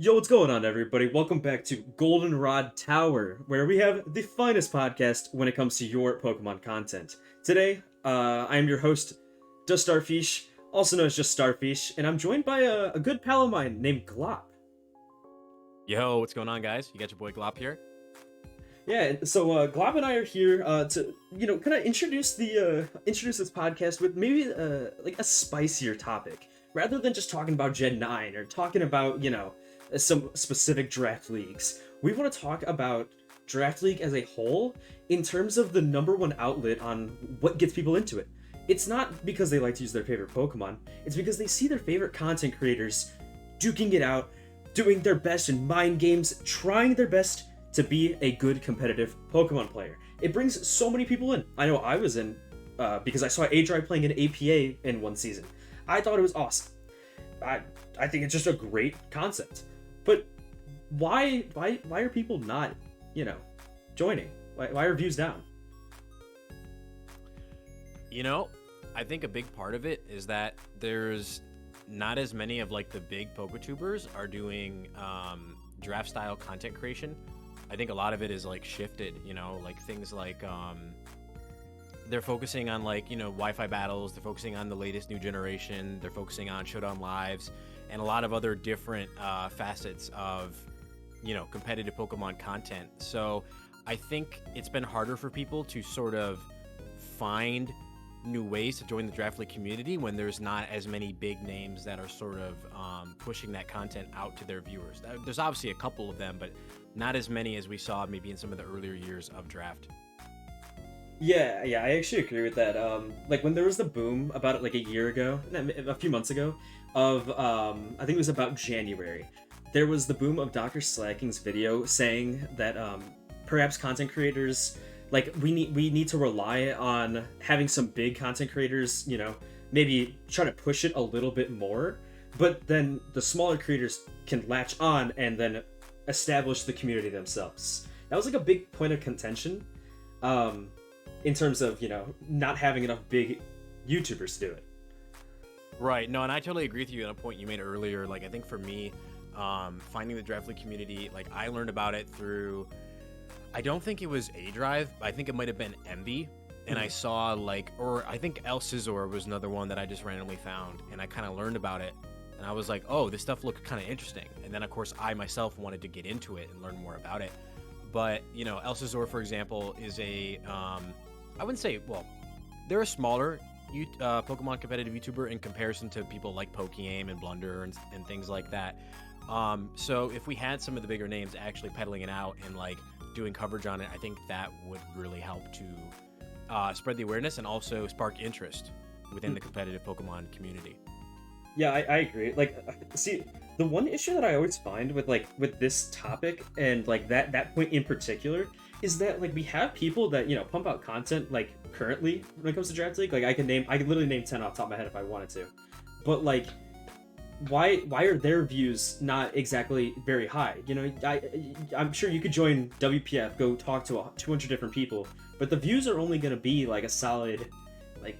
Yo, what's going on, everybody? Welcome back to Goldenrod Tower, where we have the finest podcast when it comes to your Pokemon content. Today, I am your host, Just Starfish, also known as Just Starfish, and I'm joined by a good pal of mine named GLOP. Yo, what's going on, guys? You got your boy Glop here. Yeah, so GLOP and I are here to, kind of introduce this podcast with maybe like a spicier topic, rather than just talking about Gen 9 or talking about, some specific draft leagues. We want to talk about draft league as a whole in terms of the number one outlet on what gets people into it. It's not because they like to use their favorite Pokemon, it's because they see their favorite content creators duking it out, doing their best in mind games, trying their best to be a good competitive Pokemon player. It brings so many people in. I know I was in because I saw Adri playing an APA in one season. I thought it was awesome. I think it's just a great concept. But why are people not, joining? Why are views down? I think a big part of it is that there's not as many of like the big PokeTubers are doing draft style content creation. I think a lot of it is like shifted, like things like they're focusing on like, Wi-Fi battles, they're focusing on the latest new generation, they're focusing on Showdown Lives, and a lot of other different facets of, competitive Pokemon content. So I think it's been harder for people to sort of find new ways to join the draft league community when there's not as many big names that are sort of pushing that content out to their viewers. There's obviously a couple of them, but not as many as we saw maybe in some of the earlier years of draft. Yeah, I actually agree with that. Like when there was the boom about it like a year ago, a few months ago, of I think it was about January. There was the boom of Dr. Slacking's video saying that perhaps content creators, like we need to rely on having some big content creators, maybe try to push it a little bit more, but then the smaller creators can latch on and then establish the community themselves. That was like a big point of contention, in terms of not having enough big YouTubers to do it. Right. No, and I totally agree with you on a point you made earlier. Like, I think for me, finding the draft league community, like I learned about it through, I don't think it was A Drive. I think it might have been Envy. And I saw like, or I think El Scizor was another one that I just randomly found. And I kind of learned about it. And I was like, oh, this stuff looked kind of interesting. And then, of course, I myself wanted to get into it and learn more about it. But, El Scizor, for example, is I wouldn't say, well, they're a smaller Pokemon competitive YouTuber in comparison to people like Pokeaim and Blunder and things like that. So if we had some of the bigger names actually peddling it out and like doing coverage on it, I think that would really help to spread the awareness and also spark interest within the competitive Pokemon community. Yeah, I agree. Like, see, the one issue that I always find with this topic and like that point in particular is that like we have people that pump out content like currently when it comes to draft league. Like I can literally name 10 off the top of my head if I wanted to, but like why are their views not exactly very high? I'm sure you could join WPF, go talk to 200 different people, but the views are only going to be like a solid like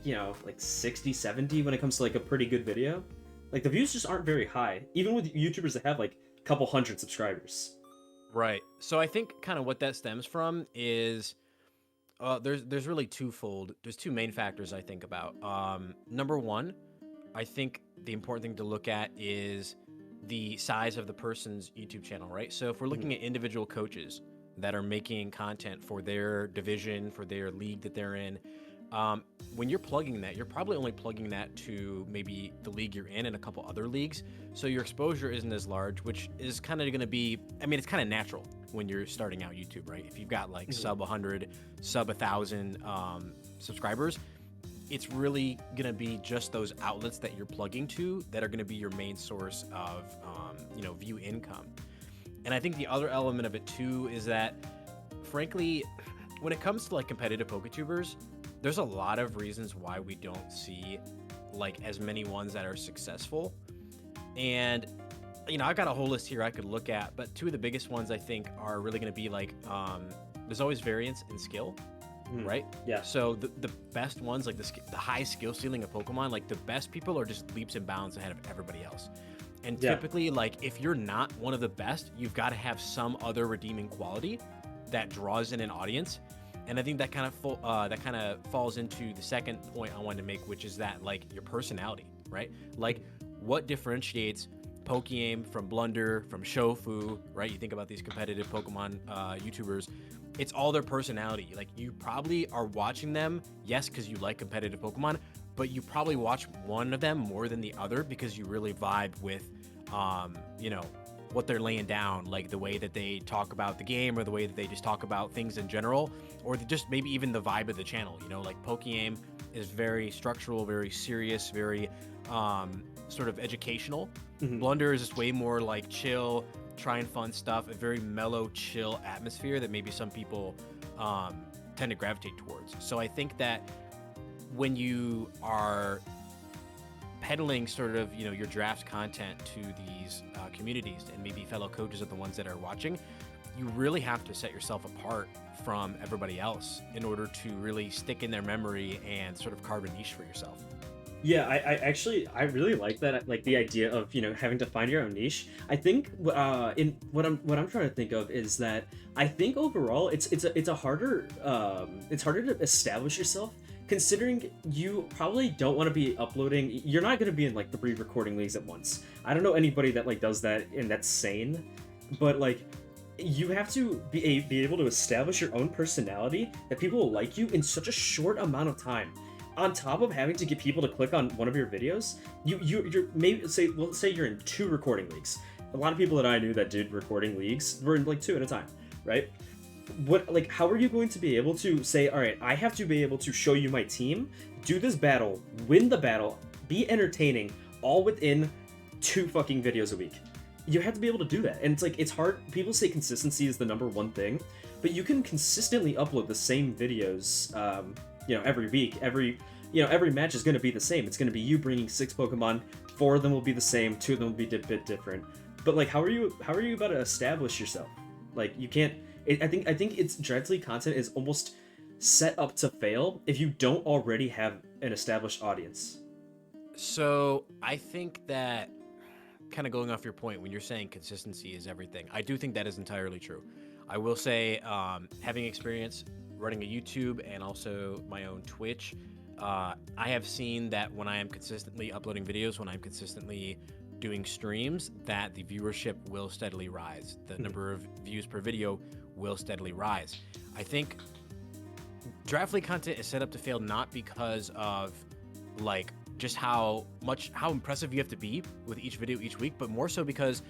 60 70 when it comes to like a pretty good video. Like the views just aren't very high, even with YouTubers that have like a couple hundred subscribers. Right. So I think kind of what that stems from is there's really twofold. There's two main factors I think about. Number one, I think the important thing to look at is the size of the person's YouTube channel, right? So if we're looking at individual coaches that are making content for their division, for their league that they're in, when you're plugging that, you're probably only plugging that to maybe the league you're in and a couple other leagues. So your exposure isn't as large, which is kind of going to be, I mean, it's kind of natural when you're starting out YouTube, right? If you've got like sub 100, sub 1,000 subscribers, it's really going to be just those outlets that you're plugging to that are going to be your main source of, view income. And I think the other element of it too is that, frankly, when it comes to like competitive PokeTubers, there's a lot of reasons why we don't see like as many ones that are successful. And, I've got a whole list here I could look at, but two of the biggest ones I think are really going to be like, there's always variance in skill, right? Yeah. So the best ones, like the high skill ceiling of Pokemon, like the best people are just leaps and bounds ahead of everybody else. And Yeah. typically, like, if you're not one of the best, you've got to have some other redeeming quality that draws in an audience. And I think that kind of falls into the second point I wanted to make, which is that, like, your personality, right? Like, what differentiates Pokeaim from Blunder, from Shofu, right? You think about these competitive Pokemon YouTubers, it's all their personality. Like, you probably are watching them, yes, because you like competitive Pokemon, but you probably watch one of them more than the other because you really vibe with, you know, what they're laying down, like the way that they talk about the game or the way that they just talk about things in general, or just maybe even the vibe of the channel. You know, like Pokeaim is very structural, very serious, very sort of educational. Blunder is just way more like chill, trying fun stuff, a very mellow, chill atmosphere that maybe some people tend to gravitate towards. So I think that when you are peddling sort of, you know, your draft content to these communities, and maybe fellow coaches are the ones that are watching, you really have to set yourself apart from everybody else in order to really stick in their memory and sort of carve a niche for yourself. Yeah, I actually I really like that, like the idea of, you know, having to find your own niche. I think in what I'm trying to think of is that I think overall it's a harder it's harder to establish yourself, considering you probably don't want to be uploading. You're not going to be in like 3 recording leagues at once. I don't know anybody that like does that, and that's sane. But like, you have to be able to establish your own personality that people will like you in such a short amount of time. On top of having to get people to click on one of your videos, you're maybe say you're in 2 recording leagues. A lot of people that I knew that did recording leagues were in like 2 at a time, right? What, like, how are you going to be able to say, all right, I have to be able to show you my team, do this battle, win the battle, be entertaining, all within 2 fucking videos a week? You have to be able to do that. And it's like, it's hard. People say consistency is the #1 thing, but you can consistently upload the same videos, you know, every week. Every match is going to be the same. It's going to be you bringing 6 Pokemon. 4 of them will be the same. 2 of them will be a bit different. But like, how are you about to establish yourself? Like, you can't. I think it's Dreadly content is almost set up to fail if you don't already have an established audience. So I think that, kind of going off your point, when you're saying consistency is everything, I do think that is entirely true. I will say, having experience running a YouTube and also my own Twitch, I have seen that when I am consistently uploading videos, when I'm consistently doing streams, that the viewership will steadily rise. The number of views per video will steadily rise. I think Draft League content is set up to fail not because of like just how impressive you have to be with each video each week, but more so because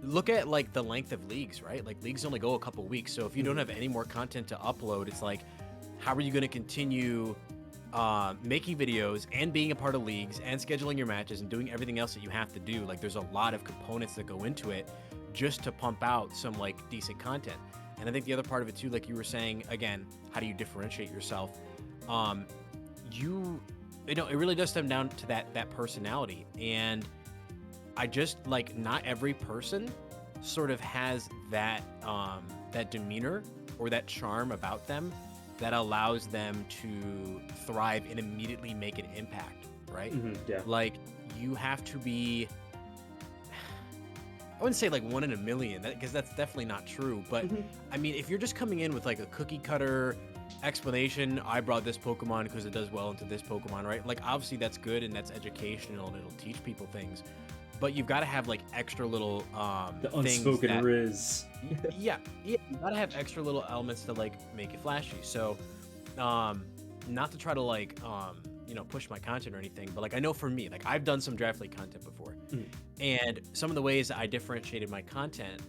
look at like the length of leagues, right? Like, leagues only go a couple weeks, so if you don't have any more content to upload, it's like, how are you going to continue making videos and being a part of leagues and scheduling your matches and doing everything else that you have to do? Like, there's a lot of components that go into it just to pump out some like decent content. And I think the other part of it too, like you were saying, again, how do you differentiate yourself? You know, it really does stem down to that personality. And I just, like, not every person sort of has that that demeanor or that charm about them that allows them to thrive and immediately make an impact, right? Yeah. Like, you have to be, I wouldn't say like 1 in a million, because that's definitely not true. But I mean, if you're just coming in with like a cookie cutter explanation, I brought this Pokemon because it does well into this Pokemon, right? Like, obviously that's good and that's educational and it'll teach people things, but you've got to have like extra little The things unspoken that, riz. yeah, you gotta have extra little elements to like make it flashy. So not to try to like you know, push my content or anything, but like, I know for me, like, I've done some Draft League content before, and some of the ways that I differentiated my content,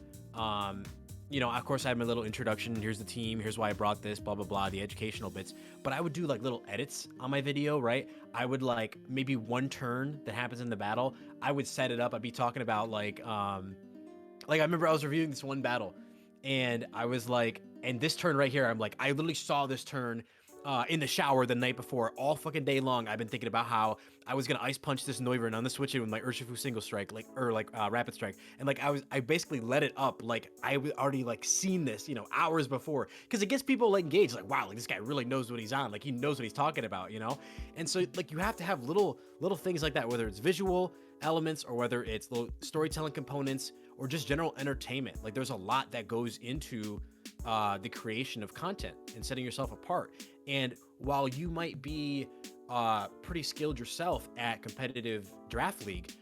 you know, of course I had my little introduction, here's the team, here's why I brought this, blah blah blah, the educational bits, but I would do like little edits on my video, right? I would, like, maybe one turn that happens in the battle, I would set it up, I'd be talking about like I remember I was reviewing this one battle, and I was like, and this turn right here, I'm like, I literally saw this turn in the shower the night before. All fucking day long, I've been thinking about how I was gonna ice punch this Noivern on the switch in with my Urshifu single strike, like, or like rapid strike, and like I basically let it up, like I was already like seen this, you know, hours before, because it gets people like engaged, like, wow, like this guy really knows what he's on, like he knows what he's talking about, you know. And so like, you have to have little things like that, whether it's visual, elements or whether it's little storytelling components or just general entertainment. Like there's a lot that goes into the creation of content and setting yourself apart. And while you might be pretty skilled yourself at competitive draft league,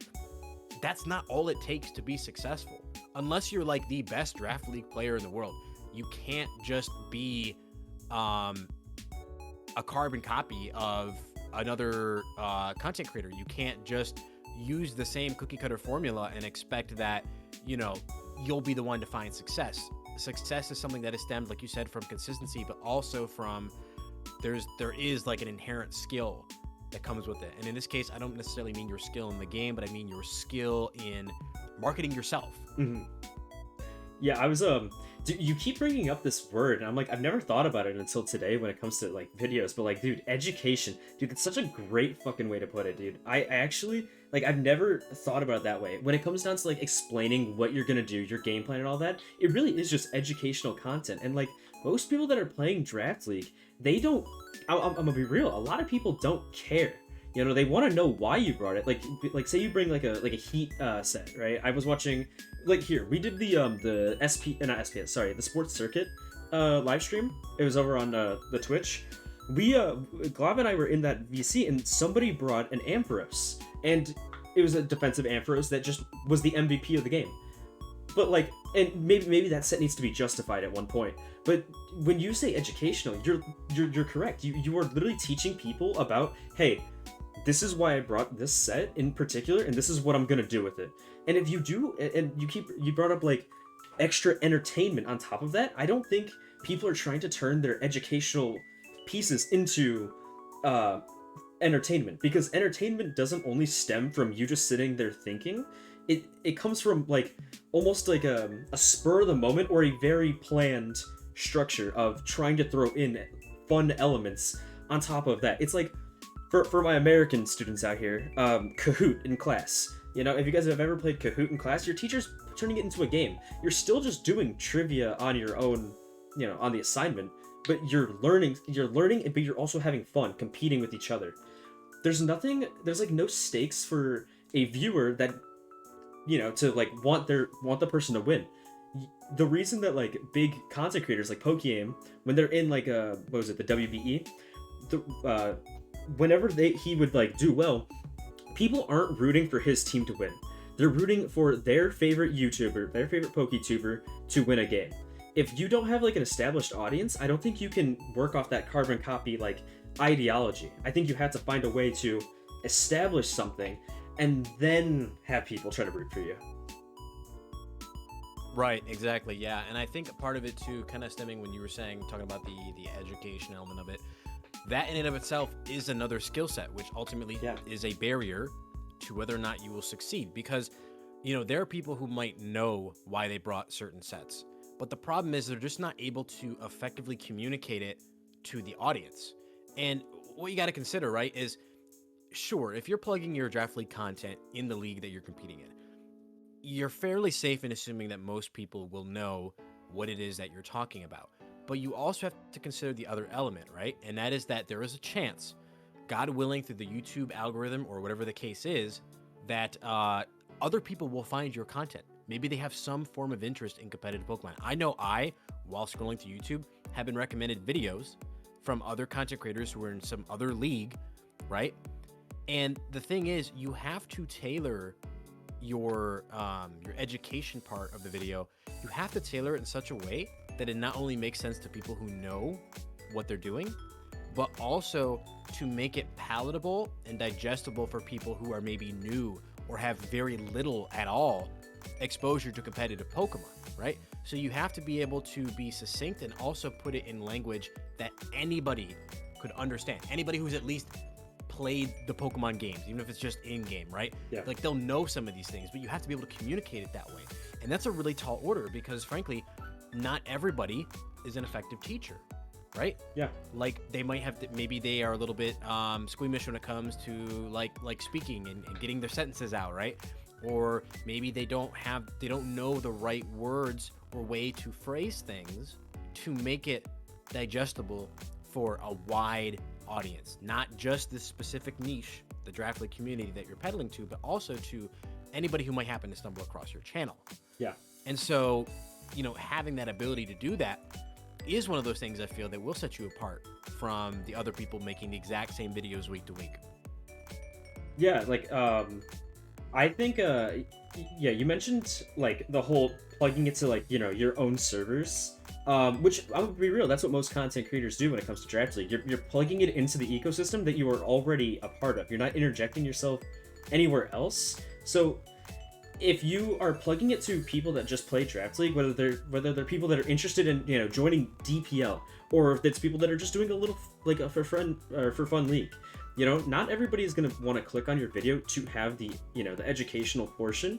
that's not all it takes to be successful. Unless you're like the best draft league player in the world, you can't just be a carbon copy of another content creator. You can't just use the same cookie cutter formula and expect that, you know, you'll be the one to find success. Success is something that is stemmed, like you said, from consistency, but also from there is like an inherent skill that comes with it. And in this case, I don't necessarily mean your skill in the game, but I mean your skill in marketing yourself. Mm-hmm. Yeah, I was you keep bringing up this word, and I'm like, I've never thought about it until today when it comes to like videos. But like, dude, education, dude, that's such a great fucking way to put it, dude. I actually like, I've never thought about it that way. When it comes down to like explaining what you're gonna do, your game plan and all that, it really is just educational content. And like most people that are playing Draft League, they don't. I'm gonna be real. A lot of people don't care. You know, they want to know why you brought it. Like say you bring like a Heat set, right? I was watching, like here we did the not SPS, sorry, the Sports Circuit live stream. It was over on the Twitch. We Glob and I were in that VC, and somebody brought an Ampharos, and it was a defensive Ampharos that just was the MVP of the game. But like, and maybe that set needs to be justified at one point. But when you say educational, you're correct. You are literally teaching people about, hey, this is why I brought this set in particular, and this is what I'm gonna do with it. And if you do, and you brought up like extra entertainment on top of that, I don't think people are trying to turn their educational pieces into entertainment, because entertainment doesn't only stem from you just sitting there thinking. It comes from like almost like a spur of the moment or a very planned structure of trying to throw in fun elements on top of that. It's like, for my American students out here, Kahoot in class. You know, if you guys have ever played Kahoot in class, your teacher's turning it into a game. You're still just doing trivia on your own, you know, on the assignment, but you're learning, but you're also having fun competing with each other. There's like no stakes for a viewer that, you know, to like want the person to win. The reason that like big content creators like Pokeaim, when they're in like what was it, the WBE, whenever he would like do well, people aren't rooting for his team to win. They're rooting for their favorite YouTuber, their favorite PokeTuber to win a game. If you don't have like an established audience, I don't think you can work off that carbon copy like ideology. I think you have to find a way to establish something and then have people try to root for you. Right, exactly, yeah. And I think part of it too, kind of stemming when you were talking about the education element of it, that in and of itself is another skill set, which ultimately is a barrier to whether or not you will succeed. Because, you know, there are people who might know why they brought certain sets, but the problem is they're just not able to effectively communicate it to the audience. And what you got to consider, right, is sure, if you're plugging your Draft League content in the league that you're competing in, you're fairly safe in assuming that most people will know what it is that you're talking about. But you also have to consider the other element, right? And that is that there is a chance, God willing, through the YouTube algorithm or whatever the case is, that other people will find your content. Maybe they have some form of interest in competitive Pokemon. I know while scrolling through YouTube, have been recommended videos from other content creators who are in some other league, right? And the thing is, you have to tailor your education part of the video. You have to tailor it in such a way that it not only makes sense to people who know what they're doing, but also to make it palatable and digestible for people who are maybe new or have very little at all exposure to competitive Pokemon, right? So you have to be able to be succinct and also put it in language that anybody could understand. Anybody who's at least played the Pokemon games, even if it's just in-game, right? Yeah. Like they'll know some of these things, but you have to be able to communicate it that way. And that's a really tall order because frankly, not everybody is an effective teacher, right? Yeah. Like they might have maybe they are a little bit squeamish when it comes to like speaking and getting their sentences out, right? Or maybe they don't know the right words or way to phrase things to make it digestible for a wide audience, not just this specific niche, the draft league community that you're peddling to, but also to anybody who might happen to stumble across your channel. Yeah. And so, having that ability to do that is one of those things I feel that will set you apart from the other people making the exact same videos week to week. Yeah, like I think yeah, you mentioned like the whole plugging it to like, your own servers. Which I'm gonna be real, that's what most content creators do when it comes to Draft League. You're plugging it into the ecosystem that you are already a part of. You're not interjecting yourself anywhere else. So if you are plugging it to people that just play Draft League, whether they're people that are interested in joining DPL, or if it's people that are just doing a little like a for fun league, not everybody is gonna want to click on your video to have the the educational portion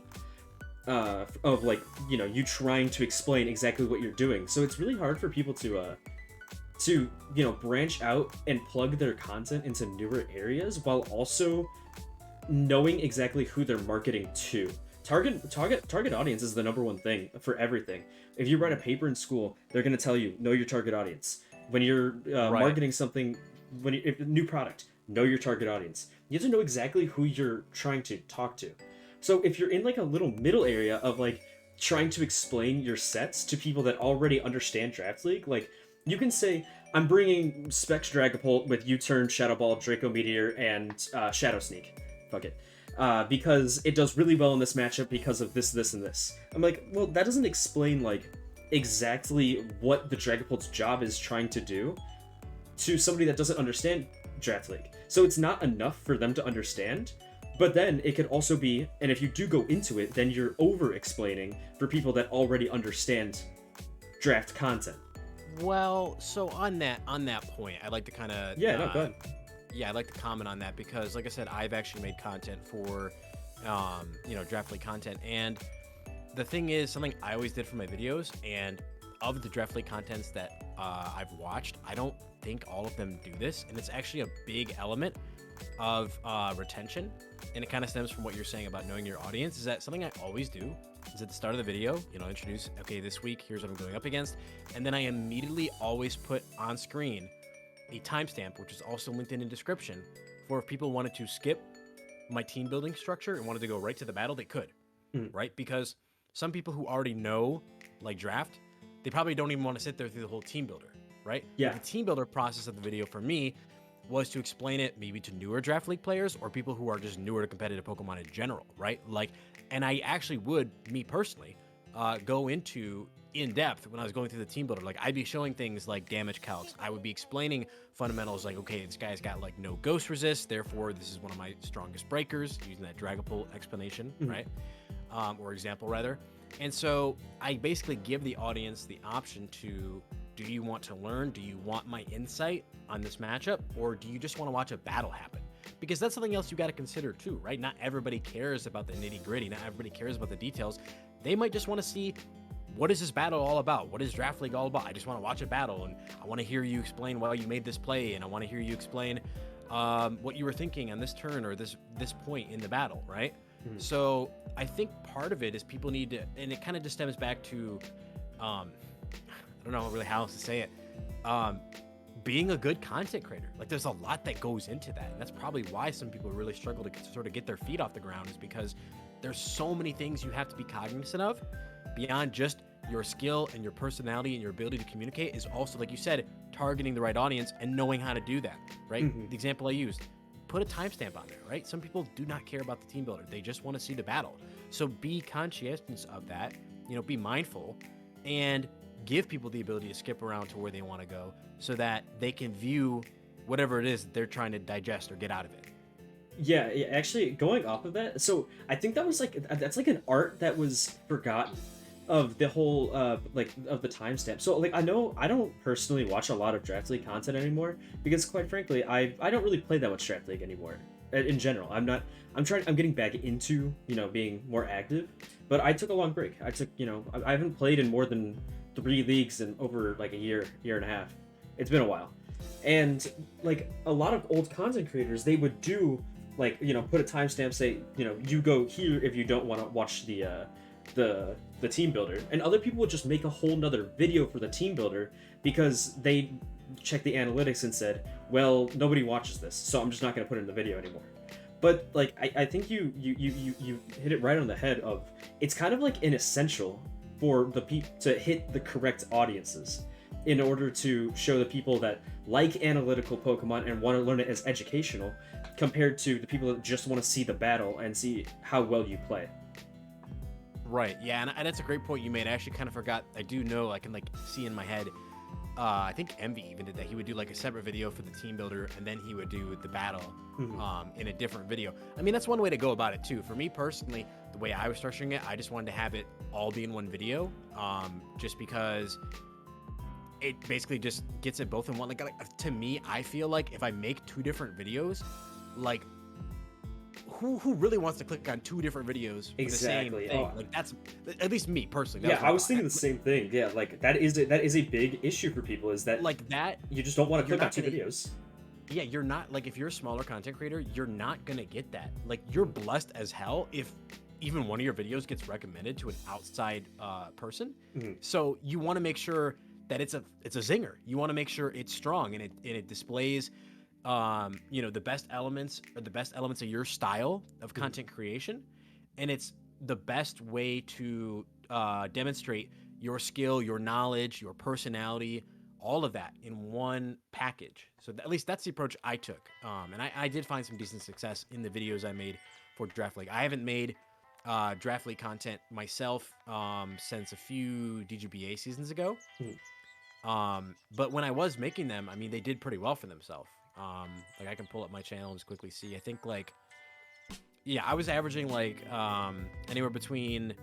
of like you trying to explain exactly what you're doing. So it's really hard for people to branch out and plug their content into newer areas while also knowing exactly who they're marketing to. Target audience is the number one thing for everything. If you write a paper in school, they're going to tell you know your target audience. When you're marketing something, if a new product, know your target audience. You have to know exactly who you're trying to talk to. So if you're in like a little middle area of like trying to explain your sets to people that already understand Draft League, like you can say, I'm bringing Specs Dragapult with U-Turn, Shadow Ball, Draco Meteor, and Shadow Sneak. Fuck it. Because it does really well in this matchup because of this, this, and this. I'm like, well, that doesn't explain like exactly what the Dragapult's job is trying to do to somebody that doesn't understand Draft League. So it's not enough for them to understand. But then it could also be, and if you do go into it, then you're over-explaining for people that already understand draft content. Well, so on that point, I'd like to kind of go ahead. Yeah, I'd like to comment on that because, like I said, I've actually made content for, Draft League content, and the thing is, something I always did for my videos, and of the Draft League contents that I've watched, I don't think all of them do this, and it's actually a big element of retention, and it kind of stems from what you're saying about knowing your audience. Is that something I always do? Is at the start of the video, introduce, okay, this week, here's what I'm going up against, and then I immediately always put on screen a timestamp, which is also linked in description, for if people wanted to skip my team building structure and wanted to go right to the battle, they could, right? Because some people who already know, like draft, they probably don't even want to sit there through the whole team builder, right? Yeah. But the team builder process of the video for me was to explain it maybe to newer Draft League players or people who are just newer to competitive Pokemon in general, right? Like, and I actually would, me personally, go into in depth when I was going through the team builder. Like, I'd be showing things like damage calcs. I would be explaining fundamentals like, okay, this guy's got like no ghost resist, therefore this is one of my strongest breakers, using that Dragapult explanation, right? Or example rather. And so I basically give the audience the option to, do you want to learn? Do you want my insight on this matchup? Or do you just want to watch a battle happen? Because that's something else you got to consider too, right? Not everybody cares about the nitty gritty. Not everybody cares about the details. They might just want to see, what is this battle all about? What is Draft League all about? I just want to watch a battle, and I want to hear you explain why you made this play, and I want to hear you explain what you were thinking on this turn or this point in the battle, right? So I think part of it is people need to, and it kind of just stems back to, I don't know really how else to say it, being a good content creator. Like, there's a lot that goes into that, and that's probably why some people really struggle to sort of get their feet off the ground, is because there's so many things you have to be cognizant of beyond just your skill and your personality and your ability to communicate. Is also, like you said, targeting the right audience and knowing how to do that, right? The example I used, put a timestamp on there, right? Some people do not care about the team builder. They just want to see the battle. So be conscientious of that, be mindful, and give people the ability to skip around to where they want to go so that they can view whatever it is that they're trying to digest or get out of it. Yeah, actually, going off of that, so I think that's like an art that was forgotten of the whole of the timestamp. So like, I don't personally watch a lot of Draft League content anymore because, quite frankly, I don't really play that much Draft League anymore. In general, I'm getting back into being more active, but I took a long break. I haven't played in more than 3 leagues in over like a year and a half. It's been a while, and like a lot of old content creators, they would do like put a timestamp, say you go here if you don't want to watch the team builder, and other people would just make a whole nother video for the team builder because they checked the analytics and said, well, nobody watches this, so I'm just not going to put it in the video anymore. But like I think you hit it right on the head of, it's kind of like an essential for the people to hit the correct audiences in order to show the people that like analytical Pokemon and want to learn it as educational, compared to the people that just want to see the battle and see how well you play. Right. Yeah, and that's a great point you made. I actually kind of forgot. I do know. I can like see in my head. I think Envy even did that. He would do like a separate video for the team builder, and then he would do the battle in a different video. I mean, that's one way to go about it too. For me personally, the way I was structuring it, I just wanted to have it all be in one video, just because it basically just gets it both in one. Like to me, I feel like if I make 2 different videos, like who really wants to click on 2 different videos for the same thing? Oh. Like that's at least me personally. Yeah, I was thinking the same thing. Yeah, like that is a big issue for people, is that like that you just don't want to click on 2 videos. Yeah, you're not, like, if you're a smaller content creator, you're not gonna get that. Like, you're blessed as hell if even one of your videos gets recommended to an outside person. So you want to make sure that it's a zinger. You want to make sure it's strong and it displays you know, the best elements of your style of content creation, and it's the best way to demonstrate your skill, your knowledge, your personality, all of that in one package. So at least that's the approach I took, and I did find some decent success in the videos I made for Draft League. I haven't made Draft League content myself since a few DGBA seasons ago, but when I was making them, I mean, they did pretty well for themselves. Like I can pull up my channel and just quickly see. I think like, yeah, I was averaging like anywhere between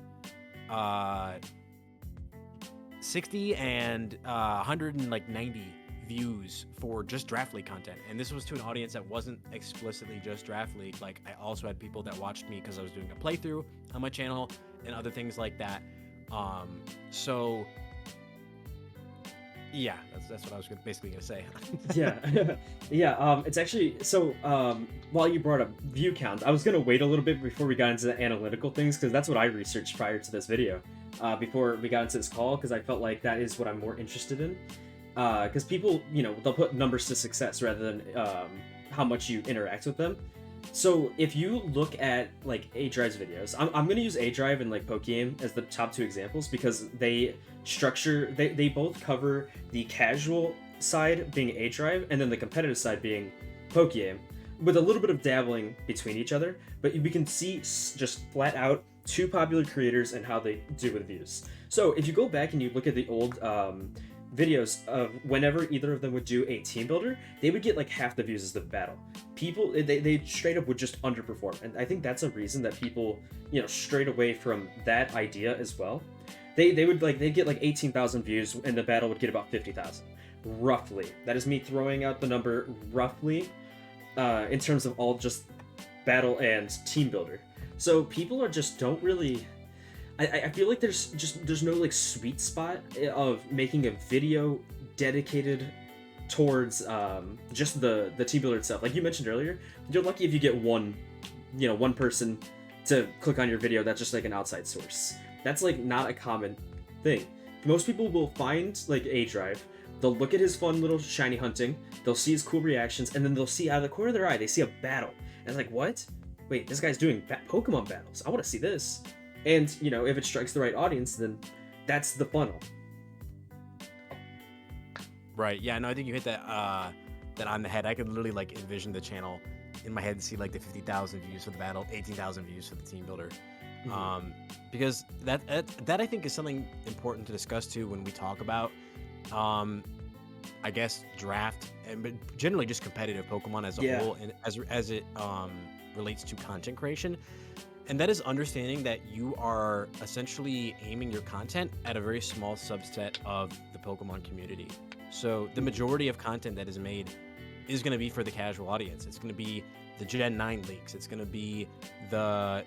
60 and 190 views for just Draft League content, and this was to an audience that wasn't explicitly just Draft League. Like I also had people that watched me because I was doing a playthrough on my channel and other things like that. So yeah, that's what I was basically gonna say. Yeah. It's actually so. While you brought up view count, I was gonna wait a little bit before we got into the analytical things, because that's what I researched prior to this video, before we got into this call, because I felt like that is what I'm more interested in. Because people, you know, they'll put numbers to success rather than how much you interact with them. So if you look at like A-Drive's videos, I'm gonna use A-Drive and like Pokegame as the top 2 examples, because they both cover the casual side being A-Drive and then the competitive side being Pokegame, with a little bit of dabbling between each other. But we can see just flat out 2 popular creators and how they do with views. So if you go back and you look at the old videos of whenever either of them would do a team builder, they would get like half the views as the battle. People, they straight up would just underperform, and I think that's a reason that people, you know, strayed away from that idea as well. They would like, they get like 18,000 views and the battle would get about 50,000, roughly. That is me throwing out the number roughly, in terms of all just battle and team builder. So people are just don't really. I feel like there's no like sweet spot of making a video dedicated towards just the team builder itself. Like you mentioned earlier, you're lucky if you get one person to click on your video that's just like an outside source. That's like not a common thing. Most people will find like A-Drive, they'll look at his fun little shiny hunting, they'll see his cool reactions, and then they'll see out of the corner of their eye, they see a battle. And it's like, what? Wait, this guy's doing Pokemon battles. I want to see this. And, you know, if it strikes the right audience, then that's the funnel. Right. Yeah. No, I think you hit that on the head. I could literally like envision the channel in my head and see like the 50,000 views for the battle, 18,000 views for the team builder. Because that I think is something important to discuss too when we talk about, I guess, draft and generally just competitive Pokemon as a whole, and as it relates to content creation. And that is understanding that you are essentially aiming your content at a very small subset of the Pokemon community. So the majority of content that is made is going to be for the casual audience. It's going to be the Gen 9 leaks. It's going to be the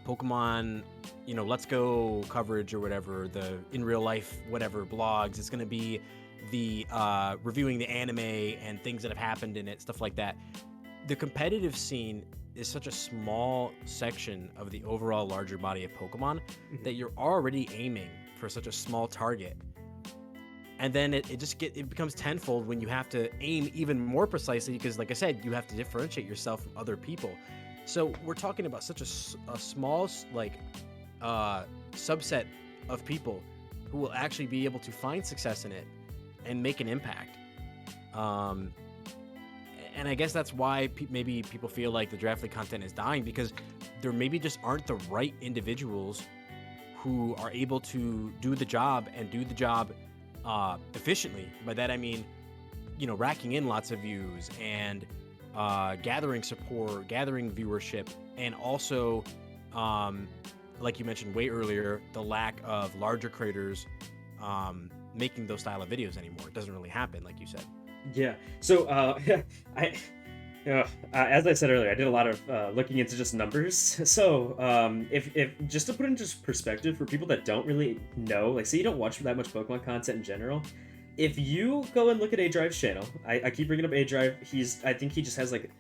Pokemon, you know, Let's Go coverage or whatever, the in real life, whatever blogs. It's going to be the reviewing the anime and things that have happened in it, stuff like that. The competitive scene is such a small section of the overall larger body of Pokemon that you're already aiming for such a small target. and then it becomes tenfold when you have to aim even more precisely, because like I said, you have to differentiate yourself from other people. So we're talking about such a small subset of people who will actually be able to find success in it and make an impact. And I guess that's why maybe people feel like the draft league content is dying, because there maybe just aren't the right individuals who are able to do the job and do the job efficiently. By that I mean, racking in lots of views and gathering support, gathering viewership, and also, like you mentioned way earlier, the lack of larger creators making those style of videos anymore. It doesn't really happen, like you said. Yeah. So, as I said earlier, I did a lot of looking into just numbers. So, if just to put into perspective for people that don't really know, like, say you don't watch that much Pokemon content in general, if you go and look at A Drive's channel, I keep bringing up A Drive. I think he just has like,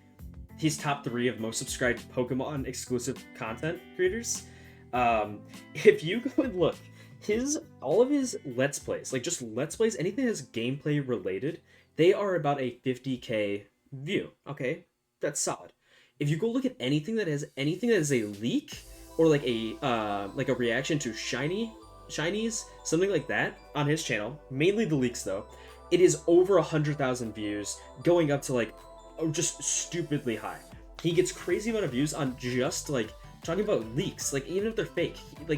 he's top 3 of most subscribed Pokemon exclusive content creators. If you go and look, all of his Let's Plays, like just Let's Plays, anything that's gameplay related, they are about a 50K view. Okay, that's solid. If you go look at anything that is a leak or like a reaction to shinies, something like that on his channel, mainly the leaks though, it is over 100,000 views, going up to like just stupidly high. He gets crazy amount of views on just like talking about leaks, like even if they're fake.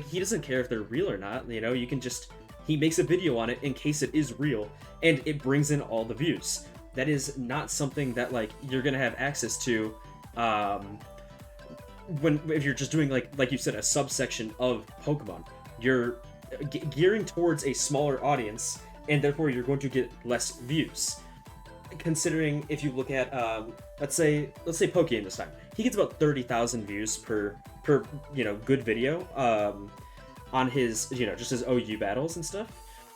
He doesn't care if they're real or not. You can just, he makes a video on it in case it is real, and it brings in all the views. That is not something that like you're gonna have access to if you're just doing like you said, a subsection of Pokemon. You're gearing towards a smaller audience, and therefore you're going to get less views. Considering if you look at let's say Pokemon this time, he gets about 30,000 views per good video on his just his OU battles and stuff.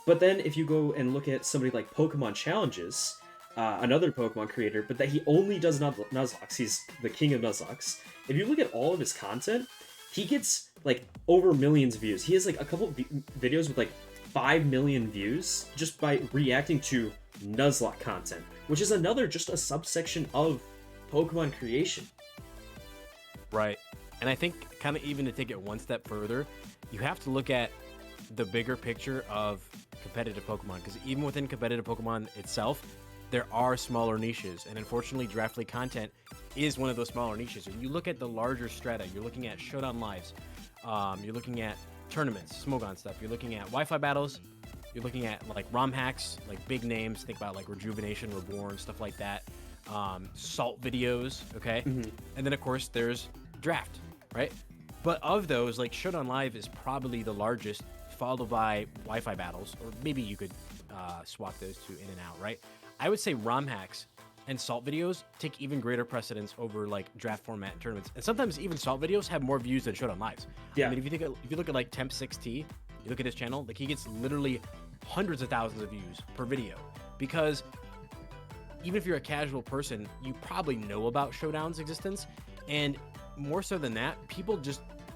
But then if you go and look at somebody like Pokemon Challenges, another Pokemon creator, but that he only does Nuzlocke, he's the king of Nuzlocke. If you look at all of his content, he gets like over millions of views. He has like a couple of videos with like 5 million views just by reacting to Nuzlocke content, which is just a subsection of Pokemon creation. Right. And I think kind of even to take it one step further, you have to look at the bigger picture of competitive Pokemon, because even within competitive Pokemon itself, there are smaller niches, and unfortunately Draft League content is one of those smaller niches. And you look at the larger strata, you're looking at Showdown Lives, you're looking at tournaments, Smogon stuff, you're looking at Wi-Fi battles, you're looking at like ROM hacks, like big names, think about like Rejuvenation, Reborn, stuff like that, Salt videos, okay? Mm-hmm. And then of course there's Draft, right? But of those, like Showdown Live is probably the largest, followed by Wi-Fi battles, or maybe you could swap those two in and out, right? I would say ROM hacks and Salt videos take even greater precedence over like draft format tournaments, and sometimes even Salt videos have more views than Showdown Lives. Yeah. I mean, if you look at like Temp6T, you look at his channel, like he gets literally hundreds of thousands of views per video, because even if you're a casual person, you probably know about Showdown's existence, and more so than that,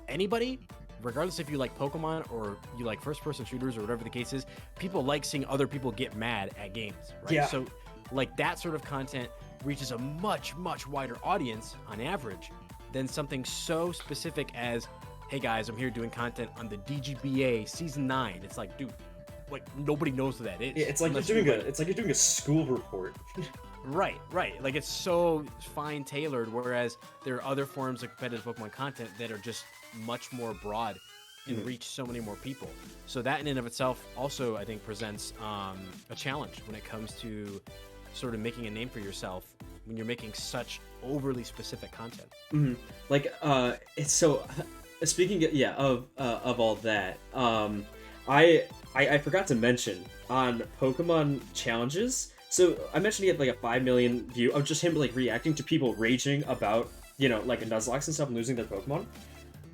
anybody, regardless if you like Pokemon or you like first-person shooters or whatever the case is, people like seeing other people get mad at games, right? Yeah. So, like, that sort of content reaches a much, much wider audience on average than something so specific as, hey guys, I'm here doing content on the DGBA Season 9. It's like, dude, like, nobody knows what that is. Yeah, it's like you're doing a school report. Right. Like, it's so fine tailored, whereas there are other forms of competitive Pokemon content that are just much more broad and reach so many more people. So that in and of itself also, I think, presents a challenge when it comes to sort of making a name for yourself when you're making such overly specific content. Mm-hmm. Like, it's so. Speaking of all that, I forgot to mention on Pokemon Challenges. So I mentioned he had like a 5 million view of just him like reacting to people raging about like Nuzlocke and stuff and losing their Pokemon.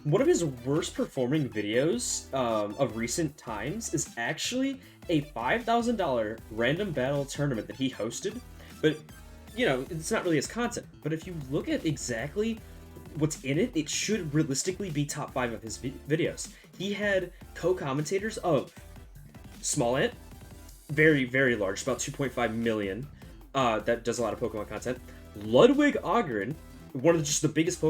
One of his worst performing videos of recent times is actually a $5,000 random battle tournament that he hosted. But it's not really his content. But if you look at exactly what's in it, it should realistically be top 5 of his videos. He had co-commentators of Smallant, very, very large, about 2.5 million, that does a lot of Pokemon content. Ludwig Ogren, one of just the biggest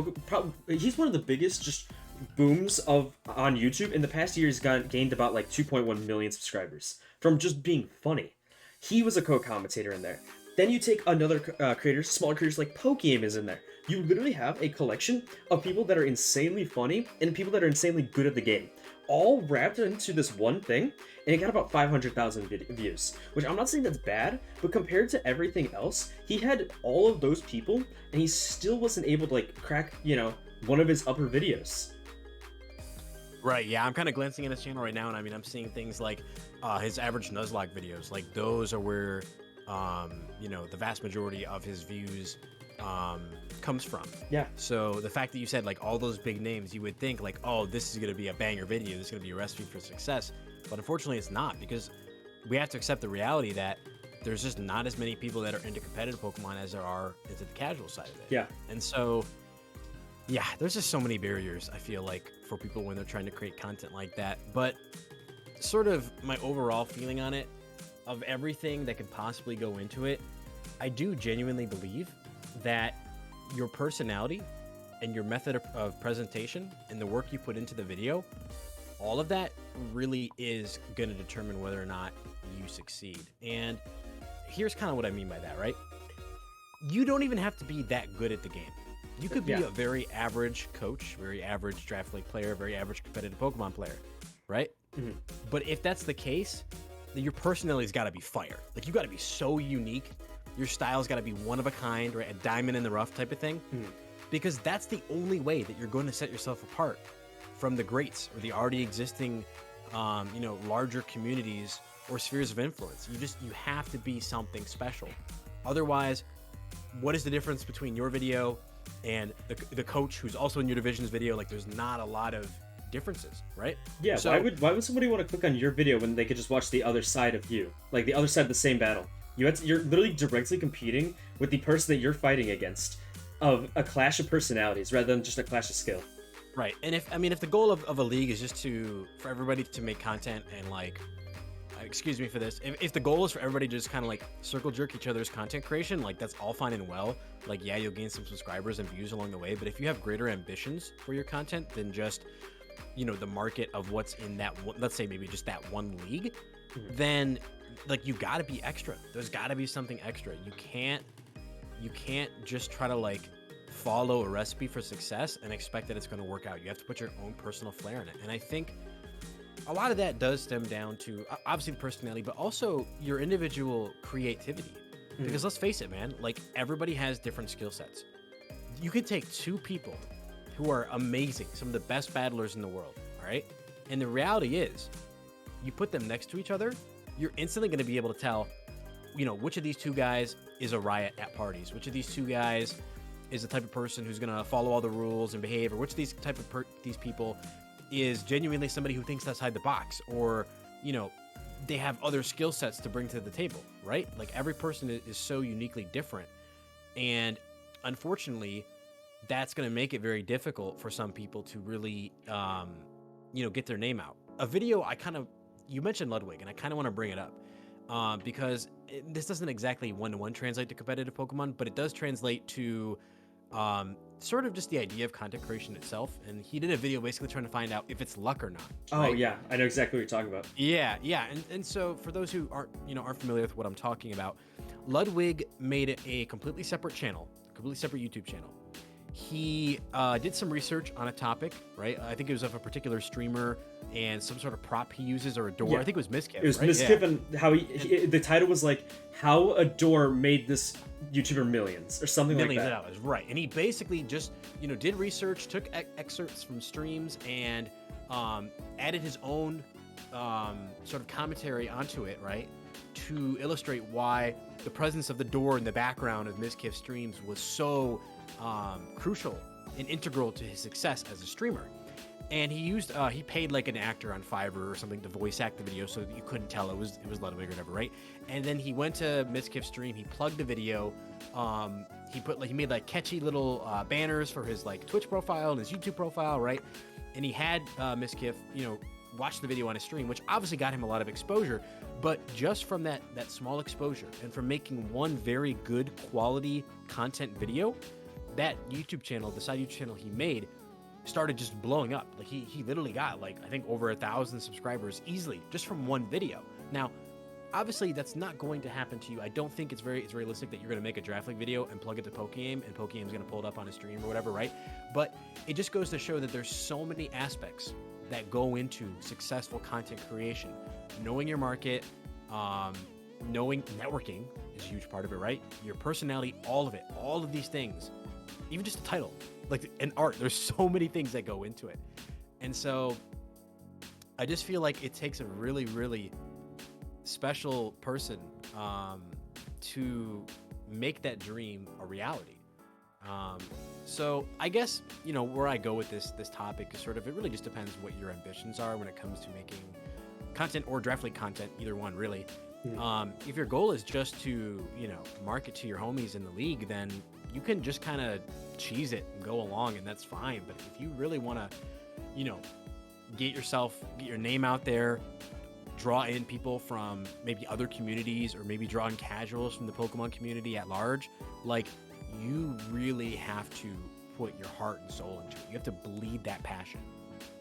he's one of the biggest just booms on YouTube. In the past year, he's gained about like 2.1 million subscribers from just being funny. He was a co-commentator in there. Then you take another creators, smaller creators like Pokegame is in there. You literally have a collection of people that are insanely funny and people that are insanely good at the game, all wrapped into this one thing, and it got about 500,000 views, which I'm not saying that's bad, but compared to everything else, he had all of those people, and he still wasn't able to like crack, one of his upper videos. Right, yeah, I'm kind of glancing at his channel right now, and I mean, I'm seeing things like his average Nuzlocke videos. Like, those are where, the vast majority of his views comes from. Yeah. So the fact that you said, like, all those big names, you would think, like, oh, this is going to be a banger video, this is going to be a recipe for success. But unfortunately, it's not, because we have to accept the reality that there's just not as many people that are into competitive Pokemon as there are into the casual side of it. Yeah. And so... yeah, there's just so many barriers, I feel like, for people when they're trying to create content like that. But sort of my overall feeling on it, of everything that could possibly go into it, I do genuinely believe that your personality and your method of presentation and the work you put into the video, all of that really is going to determine whether or not you succeed. And here's kind of what I mean by that, right? You don't even have to be that good at the game. You could be a very average coach, very average draft league player, very average competitive Pokemon player, right? Mm-hmm. But if that's the case, then your personality's got to be fire. Like, you got to be so unique. Your style's got to be one of a kind, right? A diamond in the rough type of thing. Mm-hmm. Because that's the only way that you're going to set yourself apart from the greats or the already existing, larger communities or spheres of influence. You have to be something special. Otherwise, what is the difference between your video and the coach who's also in your division's video? Like, there's not a lot of differences, right? Yeah, so, why would somebody want to click on your video when they could just watch the other side of you? Like, the other side of the same battle. You're literally directly competing with the person that you're fighting against, of a clash of personalities rather than just a clash of skill. Right. And if the goal of a league is just for everybody to make content and, like, excuse me for this, if the goal is for everybody to just kind of like circle jerk each other's content creation, like, that's all fine and well. Like, yeah, you'll gain some subscribers and views along the way, but if you have greater ambitions for your content than just, the market of what's in that one, let's say maybe just that one league, then, like, you got to be extra. There's got to be something extra. You can't just try to, like, follow a recipe for success and expect that it's going to work out. You have to put your own personal flair in it. And I think a lot of that does stem down to obviously personality, but also your individual creativity. Because let's face it, man, like, everybody has different skill sets. You could take two people who are amazing, some of the best battlers in the world, all right? And the reality is, you put them next to each other, you're instantly going to be able to tell, which of these two guys is a riot at parties, which of these two guys is the type of person who's going to follow all the rules and behave, or which of these these people is genuinely somebody who thinks outside the box, or, they have other skill sets to bring to the table, right? Like, every person is so uniquely different. And unfortunately, that's going to make it very difficult for some people to really, get their name out. A video, you mentioned Ludwig, and I kind of want to bring it up because this doesn't exactly one-to-one translate to competitive Pokemon, but it does translate to sort of just the idea of content creation itself. And he did a video basically trying to find out if it's luck or not. Right? Oh yeah, I know exactly what you're talking about. Yeah. And so for those who aren't familiar with what I'm talking about, Ludwig made it a completely separate channel, a completely separate YouTube channel. He did some research on a topic, right? I think it was of a particular streamer and some sort of prop he uses, or a door. Yeah. I think it was Miskiff. It was right? Miskiff, yeah. And how the title was like, how a door made this YouTuber millions, or something like that. Millions of dollars, right? And he basically just, did research, took excerpts from streams, and added his own sort of commentary onto it, right? To illustrate why the presence of the door in the background of Miskiff's streams was so crucial and integral to his success as a streamer. And he paid like an actor on Fiverr or something to voice act the video so that you couldn't tell it was Ludwig or whatever, right? And then he went to Miskiff's stream, he plugged the video, he made like catchy little banners for his like Twitch profile and his YouTube profile, right? And he had Miskiff, watched the video on his stream, which obviously got him a lot of exposure. But just from that small exposure and from making one very good quality content video, that YouTube channel, the side YouTube channel he made, started just blowing up. Like he literally got like, I think over 1,000 subscribers easily just from one video. Now, obviously that's not going to happen to you. I don't think it's realistic that you're going to make a draft league video and plug it to PokeGame and PokeGame's going to pull it up on his stream or whatever, right? But it just goes to show that there's so many aspects that go into successful content creation. Knowing your market, knowing networking is a huge part of it, right? Your personality, all of these things, even just the title, like an art, there's so many things that go into it. And so I just feel like it takes a really, really special person to make that dream a reality. So I guess, where I go with this topic is sort of, it really just depends what your ambitions are when it comes to making content or draft league content, either one really. If your goal is just to, market to your homies in the league, then you can just kind of cheese it and go along, and that's fine. But if you really want to, get your name out there, draw in people from maybe other communities, or maybe draw in casuals from the Pokemon community at large, like, you really have to put your heart and soul into it. You have to bleed that passion.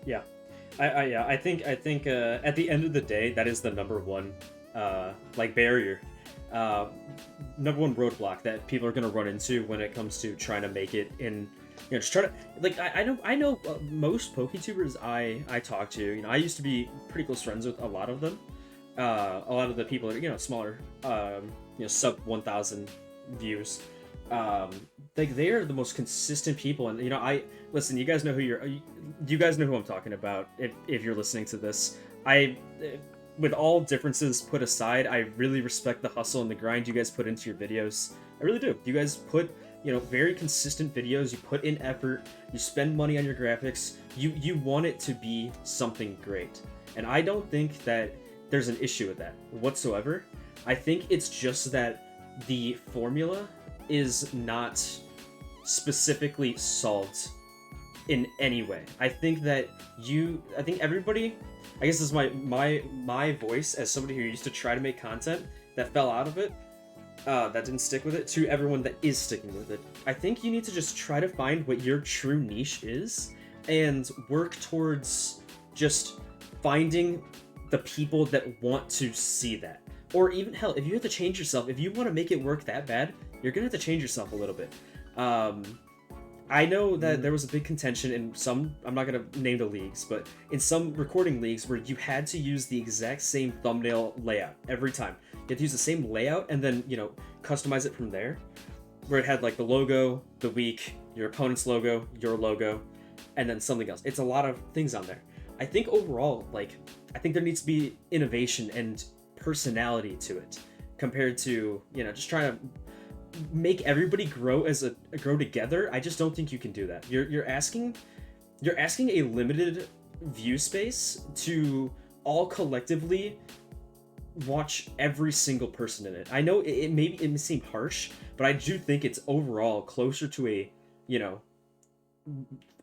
Yeah. I think at the end of the day, that is the number one barrier, number one roadblock that people are going to run into when it comes to trying to make it in, just try to, like, I know most PokeTubers I talk to, I used to be pretty close friends with a lot of them, a lot of the people that are, smaller, sub 1,000 views, like, they are the most consistent people. And I listen, you guys know who I'm talking about if you're listening to this. With all differences put aside, I really respect the hustle and the grind you guys put into your videos. I really do. You guys put very consistent videos. You put in effort. You spend money on your graphics. You want it to be something great, and I don't think that there's an issue with that whatsoever. I think it's just that the formula is not specifically solved in any way. I think everybody, I guess this is my voice as somebody who used to try to make content that fell out of it, that didn't stick with it, to everyone that is sticking with it. I think you need to just try to find what your true niche is and work towards just finding the people that want to see that. Or even, hell, if you have to change yourself, if you want to make it work that bad, you're gonna have to change yourself a little bit. I know that there was a big contention in some, I'm not going to name the leagues, but in some recording leagues where you had to use the exact same thumbnail layout every time. You had to use the same layout and then, customize it from there, where it had like the logo, the week, your opponent's logo, your logo, and then something else. It's a lot of things on there. I think overall, I think there needs to be innovation and personality to it compared to, just trying to make everybody grow together. I just don't think you can do that. You're asking a limited view space to all collectively watch every single person in it. I know it may seem harsh, but I do think it's overall closer to a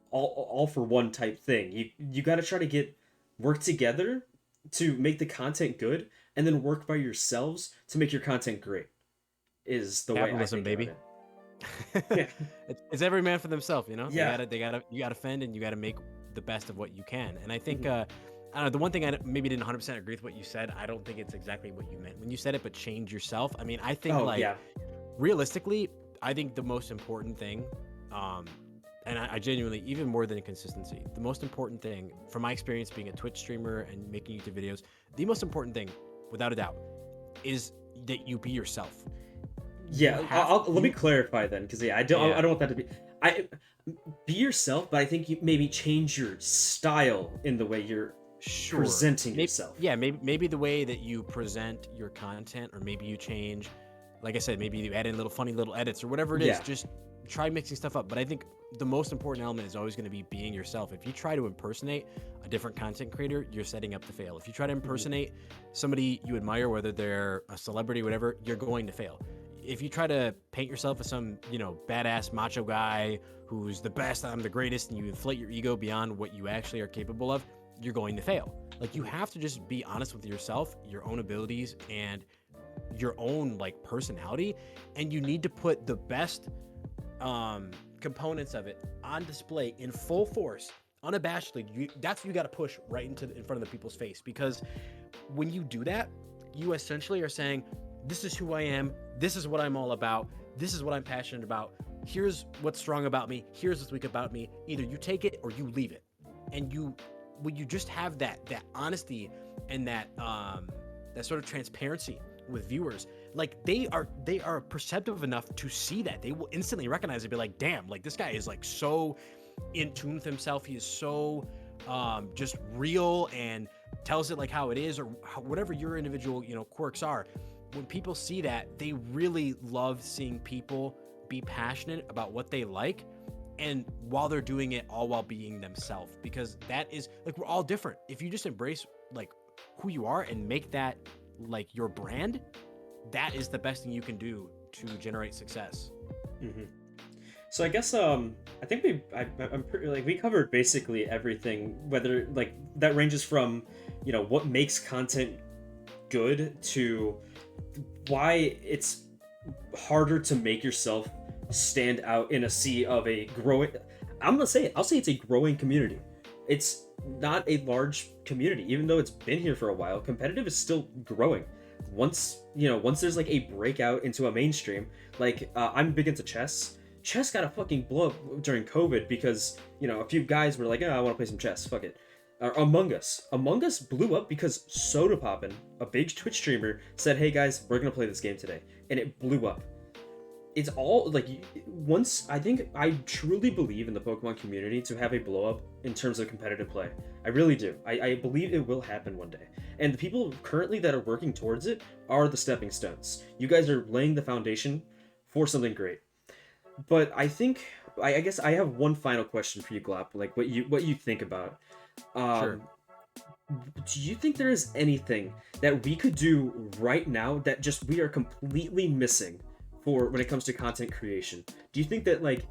all for one type thing. You got to try to work together to make the content good, and then work by yourselves to make your content great. Is the capitalism, way I think baby. Yeah. It's every man for themselves, Yeah. You gotta fend, and you gotta make the best of what you can. And I think I don't know, the one thing I maybe didn't 100% agree with what you said. I don't think it's exactly what you meant when you said it, but change yourself. I mean, I think realistically, I think the most important thing, and I genuinely, even more than consistency, the most important thing from my experience being a Twitch streamer and making YouTube videos, the most important thing, without a doubt, is that you be yourself. Yeah, let me clarify then, because I don't want that to be. Be yourself, but I think you maybe change your style in the way you're presenting yourself. Yeah, maybe the way that you present your content, or maybe you change, like I said, maybe you add in funny little edits or whatever it is. Just try mixing stuff up. But I think the most important element is always going to be being yourself. If you try to impersonate a different content creator, you're setting up to fail. If you try to impersonate somebody you admire, whether they're a celebrity, whatever, you're going to fail. If you try to paint yourself as some, badass macho guy who's the best, I'm the greatest, and you inflate your ego beyond what you actually are capable of, you're going to fail. Like, you have to just be honest with yourself, your own abilities, and your own like personality, and you need to put the best components of it on display in full force, unabashedly. That's what you got to push right in front of the people's face, because when you do that, you essentially are saying, this is who I am, this is what I'm all about, this is what I'm passionate about, here's what's strong about me, here's what's weak about me. Either you take it or you leave it. And when you just have that honesty and that sort of transparency with viewers, like they are perceptive enough to see that. They will instantly recognize it, be like, damn, like this guy is like so in tune with himself, he is so just real and tells it like how it is, or whatever your individual, you know, quirks are. When people see that, they really love seeing people be passionate about what they like, and while they're doing it, all while being themselves, because that is like, we're all different. If you just embrace like who you are and make that like your brand, that is the best thing you can do to generate success. Mm-hmm. So I guess I think I'm pretty, like, we covered basically everything, whether like that ranges from, you know, what makes content good to why it's harder to make yourself stand out in a sea of a growing, I'll say it's a growing community. It's not a large community, even though it's been here for a while. Competitive is still growing. Once there's like a breakout into a mainstream, like I'm big into chess. Chess got a fucking blow up during COVID because, you know, a few guys were like, oh, I want to play some chess, fuck it. Among Us blew up because Soda Poppin', a big Twitch streamer, said, hey guys, we're gonna play this game today, and it blew up. It's all like, I truly believe in the Pokemon community to have a blow up in terms of competitive play. I really do. I believe it will happen one day. And the people currently that are working towards it are the stepping stones. You guys are laying the foundation for something great. But I guess I have one final question for you, Glop. Like what you think about. Sure. Do you think there is anything that we could do right now that just we are completely missing for when it comes to content creation? Do you think that, like,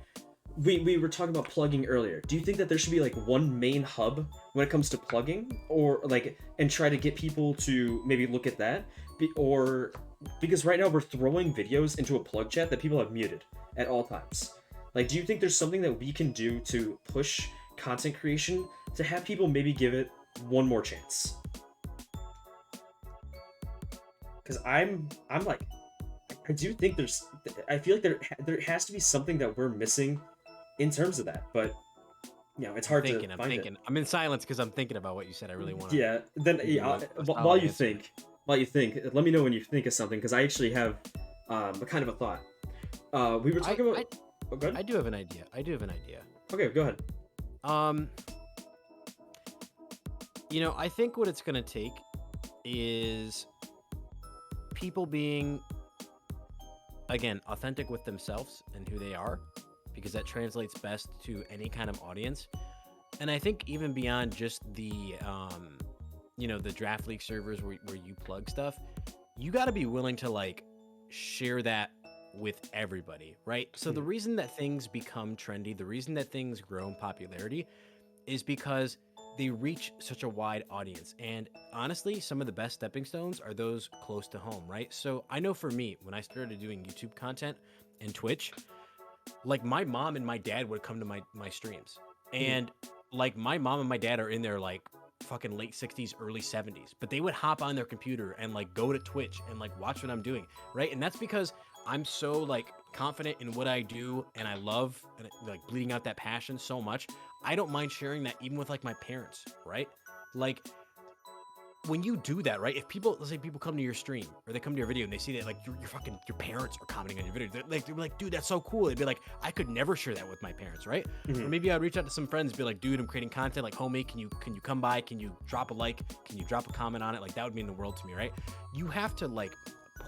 we were talking about plugging earlier, do you think that there should be like one main hub when it comes to plugging, or like, and try to get people to maybe look at that, or because right now we're throwing videos into a plug chat that people have muted at all times? Like, do you think there's something that we can do to push content creation to have people maybe give it one more chance? Because I'm like, I do think I feel like there has to be something that we're missing in terms of that, but you know, it's hard to find it. I'm in silence because I'm thinking about what you said. I really want to. Yeah, then while you think, let me know when you think of something, because I actually have a kind of a thought. We were talking about. Oh, go ahead. I do have an idea. Okay, go ahead. You know, I think what it's gonna take is people being, again, authentic with themselves and who they are, because that translates best to any kind of audience. And I think even beyond just the the draft league servers where you plug stuff, you got to be willing to like share that with everybody, right? So the reason that things become trendy, the reason that things grow in popularity, is because they reach such a wide audience. And honestly, some of the best stepping stones are those close to home, right? So I know for me, when I started doing YouTube content and Twitch, like my mom and my dad would come to my streams. And like my mom and my dad are in their like fucking late 60s, early 70s, but they would hop on their computer and like go to Twitch and like watch what I'm doing, right? And that's because I'm so like confident in what I do, and I love like bleeding out that passion so much. I don't mind sharing that even with like my parents, right? Like when you do that, right? If people, let's say people come to your stream or they come to your video and they see that like your parents are commenting on your video, they're like, dude, that's so cool. They'd be like, I could never share that with my parents, right? Or maybe I'd reach out to some friends and be like, dude, I'm creating content, like, homie, can you come by? Can you drop a like? Can you drop a comment on it? Like, that would mean the world to me, right? You have to like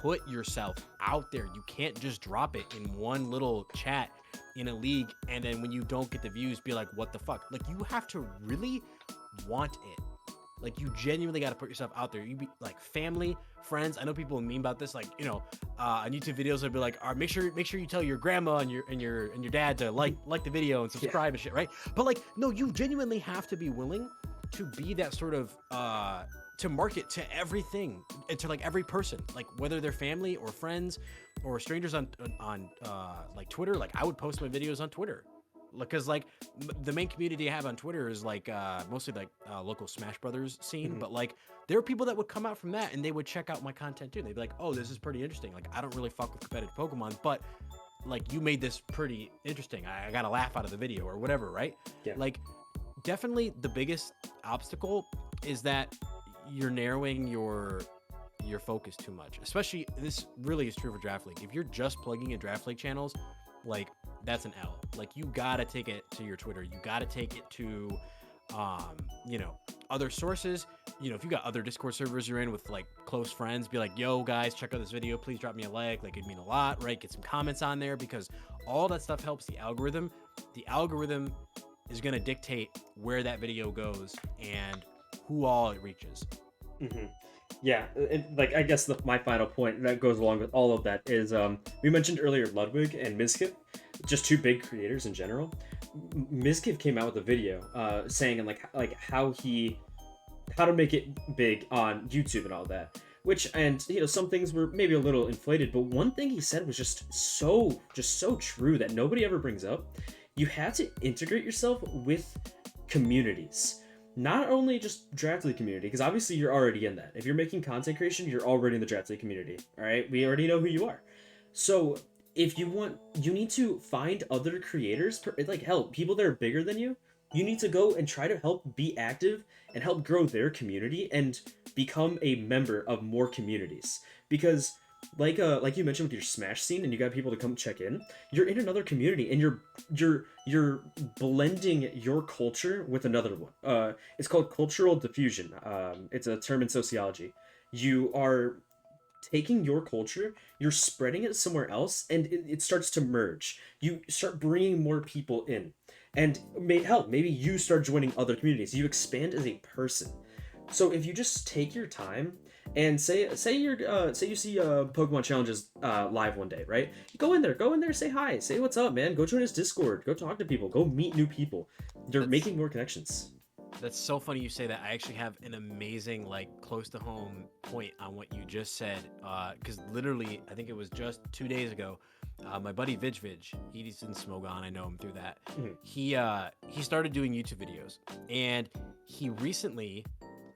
put yourself out there. You can't just drop it in one little chat in a league and then when you don't get the views be like, what the fuck? Like, you have to really want it. Like, you genuinely got to put yourself out there. You be like family, friends. I know people will meme about this, like, you know, on YouTube videos, they'll be like, make sure you tell your grandma and your dad to like the video and subscribe and shit, right? But like, no, you genuinely have to be willing to be that sort of to market to everything and to like every person, like whether they're family or friends or strangers on like Twitter. Like I would post my videos on Twitter because like the main community I have on Twitter is like mostly like local Smash Brothers scene, but like there are people that would come out from that and they would check out my content too. They'd be like, oh, this is pretty interesting. Like I don't really fuck with competitive Pokemon, but like you made this pretty interesting. I got a laugh out of the video or whatever, right? Yeah. Like definitely the biggest obstacle is that you're narrowing your focus too much. Especially this really is true for Draft League. If you're just plugging in Draft League channels, like that's an L. Like you gotta take it to your Twitter. You gotta take it to you know, other sources. You know, if you got other Discord servers you're in with like close friends, be like, yo guys, check out this video, please drop me a like it'd mean a lot, right? Get some comments on there because all that stuff helps the algorithm. The algorithm is going to dictate where that video goes and who all it reaches. Yeah, like I guess my final point that goes along with all of that is we mentioned earlier Ludwig and Mizkif, just two big creators in general. Mizkif came out with a video saying like how to make it big on YouTube and all that. Which, and you know, some things were maybe a little inflated, but one thing he said was just so true that nobody ever brings up. You have to integrate yourself with communities. Not only just Draft League community, because obviously you're already in that. If you're making content creation, you're already in the Draft League community. All right, we already know who you are. So if you want, you need to find other creators, like hell, people that are bigger than you. You need to go and try to help be active and help grow their community and become a member of more communities. Because like you mentioned with your Smash scene and you got people to come check in, you're in another community and you're blending your culture with another one. It's called cultural diffusion. It's a term in sociology. You are taking your culture, you're spreading it somewhere else, and it starts to merge. You start bringing more people in, and maybe you start joining other communities. You expand as a person. So if you just take your time and say you see Pokemon challenges live one day, right? You go in there, say hi, say what's up, man. Go join his Discord, go talk to people, go meet new people. You're making more connections. That's so funny you say that. I actually have an amazing, like, close to home point on what you just said. Because literally, I think it was just 2 days ago, my buddy Vidge, he's in Smogon. I know him through that. He started doing YouTube videos, and he recently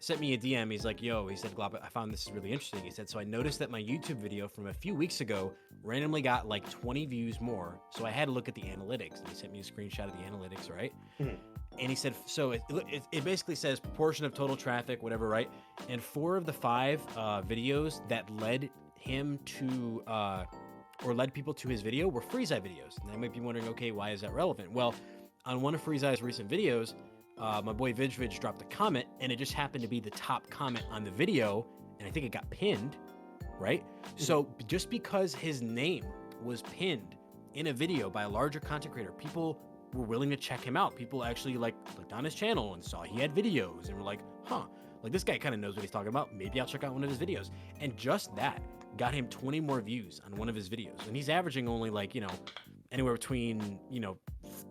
sent me a DM. He's like, yo, he said, Glop, I found this is really interesting. He said, so I noticed that my YouTube video from a few weeks ago randomly got like 20 views more. So I had to look at the analytics. And he sent me a screenshot of the analytics, right? And he said, so it basically says proportion of total traffic, whatever, right? And 4 of the 5 videos that led him to, or led people to his video were Freeze Eye videos. And they might be wondering, okay, why is that relevant? Well, on one of Freeze Eye's recent videos, my boy Vidge dropped a comment, and it just happened to be the top comment on the video, and I think it got pinned, right? So just because his name was pinned in a video by a larger content creator, people were willing to check him out. People actually like clicked on his channel and saw he had videos and were like, huh, like this guy kind of knows what he's talking about. Maybe I'll check out one of his videos. And just that got him 20 more views on one of his videos. And he's averaging only like, you know, anywhere between, you know,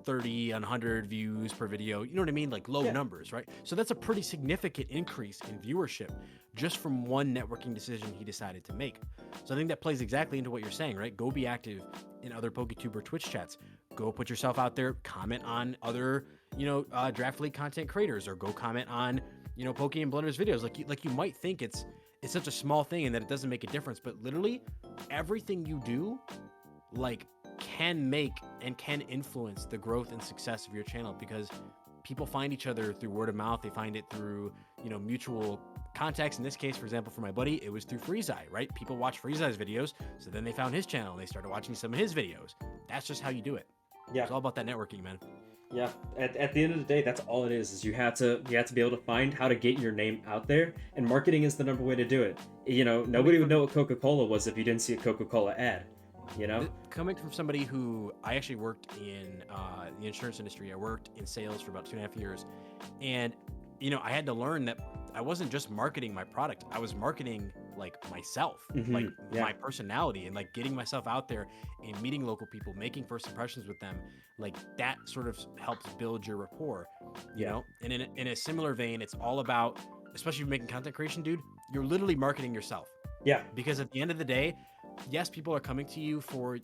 30 and 100 views per video. You know what I mean? Like low numbers, right? So that's a pretty significant increase in viewership just from one networking decision he decided to make. So I think that plays exactly into what you're saying, right? Go be active in other PokeTuber Twitch chats. Go put yourself out there, comment on other, you know, Draft League content creators, or go comment on, you know, Poke and Blunder's videos. Like you might think it's such a small thing and that it doesn't make a difference, but literally everything you do, like, can make and can influence the growth and success of your channel, because people find each other through word of mouth. They find it through, you know, mutual contacts. In this case, for example, for my buddy, it was through Freeze Eye, right? People watch Freeze Eye's videos, so then they found his channel and they started watching some of his videos. That's just how you do it. Yeah, it's all about that networking, man. Yeah, at the end of the day, that's all it is you have to be able to find how to get your name out there, and marketing is the number way to do it. You know, nobody would know what Coca-Cola was if you didn't see a Coca-Cola ad. You know, coming from somebody who I actually worked in the insurance industry, I worked in sales for about 2.5 years, and you know, I had to learn that I wasn't just marketing my product, I was marketing like myself, like my personality, and like getting myself out there and meeting local people, making first impressions with them. Like that sort of helps build your rapport. You know, and in a similar vein, it's all about, especially if you're making content creation, dude, you're literally marketing yourself. Yeah. Because at the end of the day, yes, people are coming to you for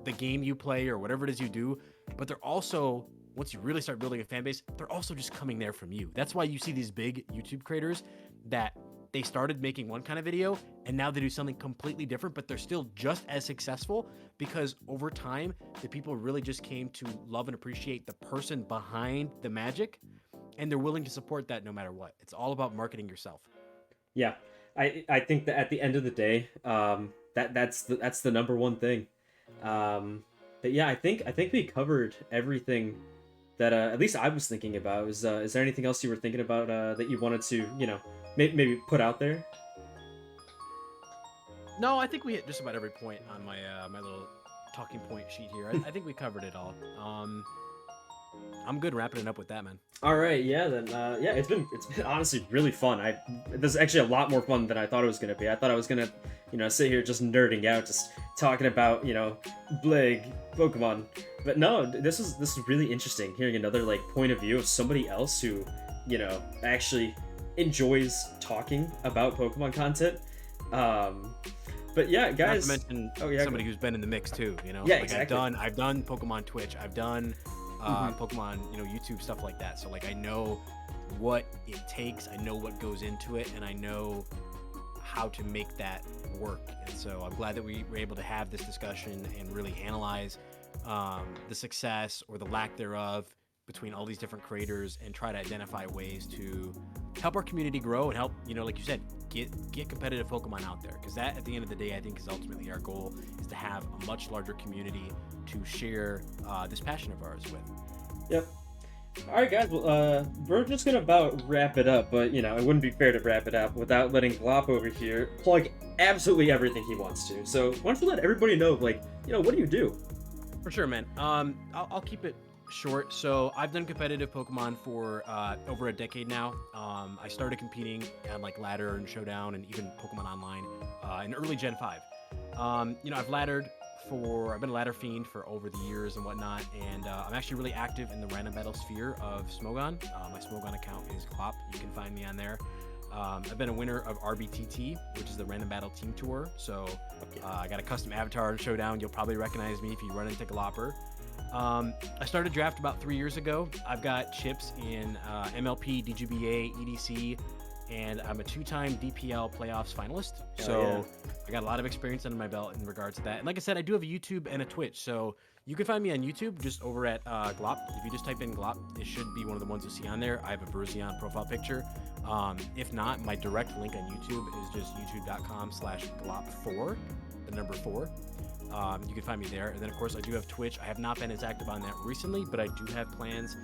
the game you play or whatever it is you do, but they're also, once you really start building a fan base, they're also just coming there from you. That's why you see these big YouTube creators that they started making one kind of video and now they do something completely different, but they're still just as successful because over time, the people really just came to love and appreciate the person behind the magic, and they're willing to support that no matter what. It's all about marketing yourself. Yeah. I think that at the end of the day, that's the number one thing. But yeah, I think we covered everything that at least I was thinking about. Is there anything else you were thinking about that you wanted to, maybe put out there? No, I think we hit just about every point on my little talking point sheet here. I think we covered it all. I'm good wrapping it up with that, man. All right, yeah, then yeah, it's been honestly really fun. This is actually a lot more fun than I thought it was gonna be. I thought I was gonna, sit here just nerding out, just talking about, Blig, Pokemon. But no, this is really interesting, hearing another like point of view of somebody else who, actually enjoys talking about Pokemon content. But yeah, guys. Not to mention oh yeah, somebody who's been in the mix too. You know, yeah, like exactly. I've done Pokemon Twitch, I've done Pokemon, YouTube stuff like that. So like I know what it takes, I know what goes into it, and I know how to make that work. And so I'm glad that we were able to have this discussion and really analyze the success or the lack thereof between all these different creators and try to identify ways to help our community grow and help, like you said, get competitive Pokemon out there. Because that, at the end of the day, I think is ultimately our goal, is to have a much larger community to share this passion of ours with. Yep. All right, guys. Well, we're just gonna about wrap it up, but it wouldn't be fair to wrap it up without letting GLOP over here plug absolutely everything he wants to. So why don't you let everybody know, like, what do you do? For sure, man. I'll keep it short. So I've done competitive Pokemon for over a decade now. I started competing on like ladder and showdown and even Pokemon Online in early Gen 5. I've been a ladder fiend for over the years and whatnot, and I'm actually really active in the random battle sphere of Smogon. My Smogon account is GLOP. You can find me on there. I've been a winner of RBTT, which is the Random Battle Team Tour. So I got a custom avatar in Showdown. You'll probably recognize me if you run into Galopper. I started draft about 3 years ago. I've got chips in MLP, DGBA, EDC, and I'm a 2-time DPL playoffs finalist. So I got a lot of experience under my belt in regards to that. And like I said, I do have a YouTube and a Twitch. So you can find me on YouTube just over at GLOP. If you just type in GLOP, it should be one of the ones you see on there. I have a Berzion profile picture. If not, my direct link on YouTube is just youtube.com/glop4, the number 4. You can find me there. And then, of course, I do have Twitch. I have not been as active on that recently, but I do have plans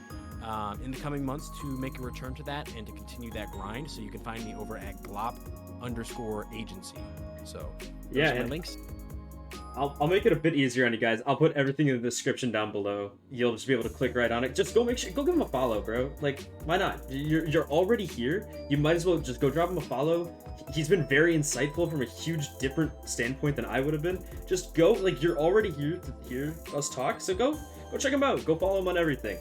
in the coming months to make a return to that and to continue that grind. So you can find me over at glop_agency. So Yeah, my and links. I'll make it a bit easier on you guys. I'll put everything in the description down below. You'll just be able to click right on it. Just go give him a follow, bro. Like, why not? You're already here. You might as well just go drop him a follow. He's been very insightful from a huge different standpoint than I would have been. Just go, like, you're already here to hear us talk, so go check him out. Go follow him on everything.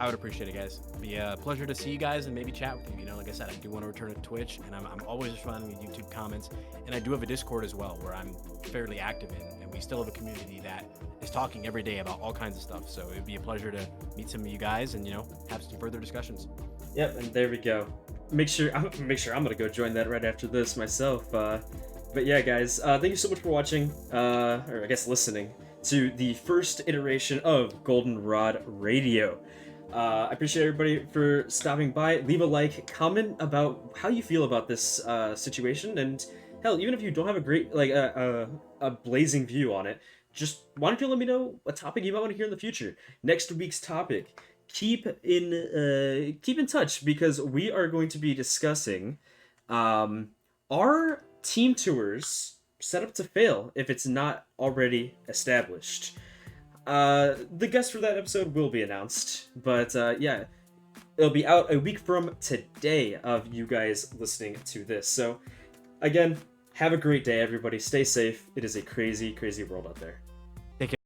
I would appreciate it, guys. It'd be a pleasure to see you guys and maybe chat with you. Like I said, I do want to return to Twitch, and I'm always responding to YouTube comments. And I do have a Discord as well, where I'm fairly active in, and we still have a community that is talking every day about all kinds of stuff. So it'd be a pleasure to meet some of you guys and have some further discussions. Yep, and there we go. Make sure I'm gonna go join that right after this myself. But yeah, guys, thank you so much for watching, or I guess listening to the first iteration of Goldenrod Radio. I appreciate everybody for stopping by. Leave a like, comment about how you feel about this situation, and hell, even if you don't have a great a blazing view on it, just why don't you let me know a topic you might want to hear in the future. Next week's topic. Keep in touch, because we are going to be discussing are team tours set up to fail if it's not already established. The guest for that episode will be announced, but yeah, it'll be out a week from today of you guys listening to this. So again, have a great day, everybody. Stay safe. It is a crazy, crazy world out there.